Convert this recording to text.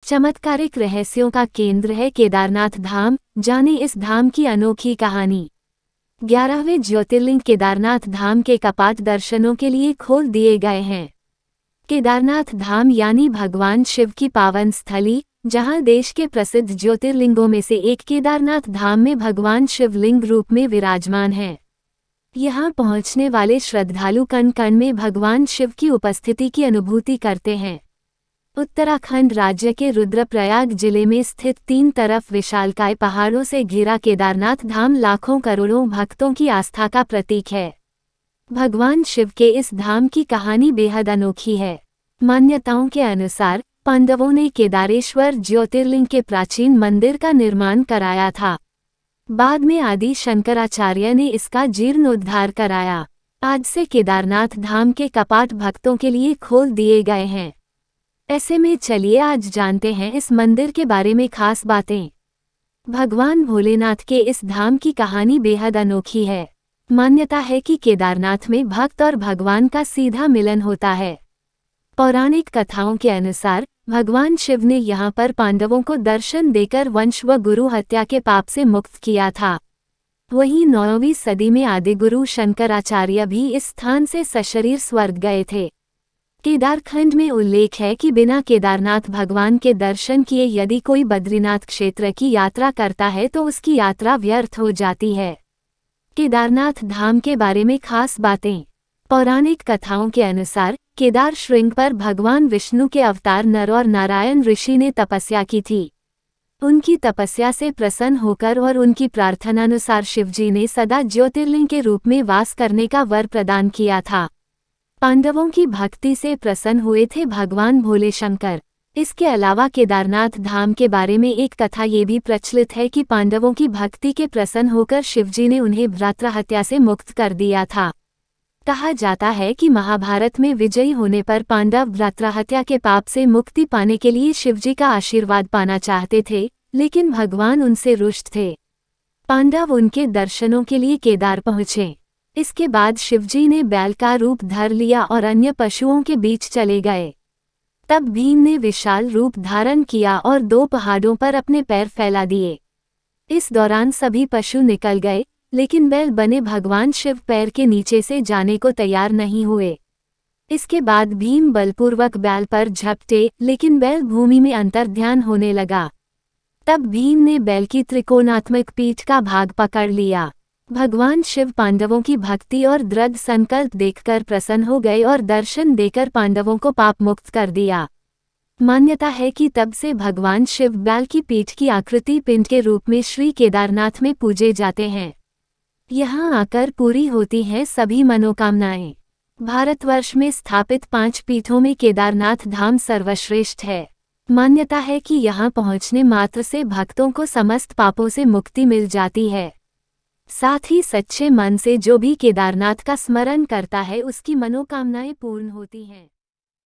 चमत्कारिक रहस्यों का केंद्र है केदारनाथ धाम। जाने इस धाम की अनोखी कहानी। 11वें ज्योतिर्लिंग केदारनाथ धाम के कपाट दर्शनों के लिए खोल दिए गए हैं। केदारनाथ धाम यानी भगवान शिव की पावन स्थली, जहां देश के प्रसिद्ध ज्योतिर्लिंगों में से एक केदारनाथ धाम में भगवान शिवलिंग रूप में विराजमान है। यहां पहुंचने वाले श्रद्धालु कण कण में भगवान शिव की उपस्थिति की अनुभूति करते हैं। उत्तराखंड राज्य के रुद्रप्रयाग जिले में स्थित 3 तरफ विशालकाय पहाड़ों से घिरा केदारनाथ धाम लाखों करोड़ों भक्तों की आस्था का प्रतीक है। भगवान शिव के इस धाम की कहानी बेहद अनोखी है। मान्यताओं के अनुसार पांडवों ने केदारेश्वर ज्योतिर्लिंग के प्राचीन मंदिर का निर्माण कराया था। बाद में आदि शंकराचार्य ने इसका जीर्णोद्धार कराया। आज से केदारनाथ धाम के कपाट भक्तों के लिए खोल दिए गए हैं। ऐसे में चलिए आज जानते हैं इस मंदिर के बारे में खास बातें। भगवान भोलेनाथ के इस धाम की कहानी बेहद अनोखी है। मान्यता है कि केदारनाथ में भक्त और भगवान का सीधा मिलन होता है। पौराणिक कथाओं के अनुसार भगवान शिव ने यहाँ पर पांडवों को दर्शन देकर वंश व गुरु हत्या के पाप से मुक्त किया था। वहीं 9वीं सदी में आदिगुरु शंकराचार्य भी इस स्थान से सशरीर स्वर्ग गए थे। केदारखंड में उल्लेख है कि बिना केदारनाथ भगवान के दर्शन किए यदि कोई बद्रीनाथ क्षेत्र की यात्रा करता है तो उसकी यात्रा व्यर्थ हो जाती है। केदारनाथ धाम के बारे में खास बातें। पौराणिक कथाओं के अनुसार केदार श्रृंग पर भगवान विष्णु के अवतार नर और नारायण ऋषि ने तपस्या की थी। उनकी तपस्या से प्रसन्न होकर और उनकी प्रार्थनानुसार शिवजी ने सदा ज्योतिर्लिंग के रूप में वास करने का वर प्रदान किया था। पांडवों की भक्ति से प्रसन्न हुए थे भगवान भोले शंकर। इसके अलावा केदारनाथ धाम के बारे में एक कथा ये भी प्रचलित है कि पांडवों की भक्ति के प्रसन्न होकर शिवजी ने उन्हें भ्रातृहत्या से मुक्त कर दिया था। कहा जाता है कि महाभारत में विजयी होने पर पांडव भ्रातृहत्या के पाप से मुक्ति पाने के लिए शिवजी का आशीर्वाद पाना चाहते थे, लेकिन भगवान उनसे रुष्ट थे। पांडव उनके दर्शनों के लिए केदार पहुँचे। इसके बाद शिवजी ने बैल का रूप धर लिया और अन्य पशुओं के बीच चले गए। तब भीम ने विशाल रूप धारण किया और 2 पहाड़ों पर अपने पैर फैला दिए। इस दौरान सभी पशु निकल गए, लेकिन बैल बने भगवान शिव पैर के नीचे से जाने को तैयार नहीं हुए। इसके बाद भीम बलपूर्वक बैल पर झपटे, लेकिन बैल भूमि में अंतर्ध्यान होने लगा। तब भीम ने बैल की त्रिकोणात्मक पीठ का भाग पकड़ लिया। भगवान शिव पांडवों की भक्ति और दृढ़ संकल्प देखकर प्रसन्न हो गए और दर्शन देकर पांडवों को पाप मुक्त कर दिया। मान्यता है कि तब से भगवान शिव बैल की पीठ की आकृति पिंड के रूप में श्री केदारनाथ में पूजे जाते हैं। यहाँ आकर पूरी होती हैं सभी मनोकामनाएं। भारतवर्ष में स्थापित 5 पीठों में केदारनाथ धाम सर्वश्रेष्ठ है। मान्यता है कि यहाँ पहुँचने मात्र से भक्तों को समस्त पापों से मुक्ति मिल जाती है। साथ ही सच्चे मन से जो भी केदारनाथ का स्मरण करता है उसकी मनोकामनाएं पूर्ण होती हैं।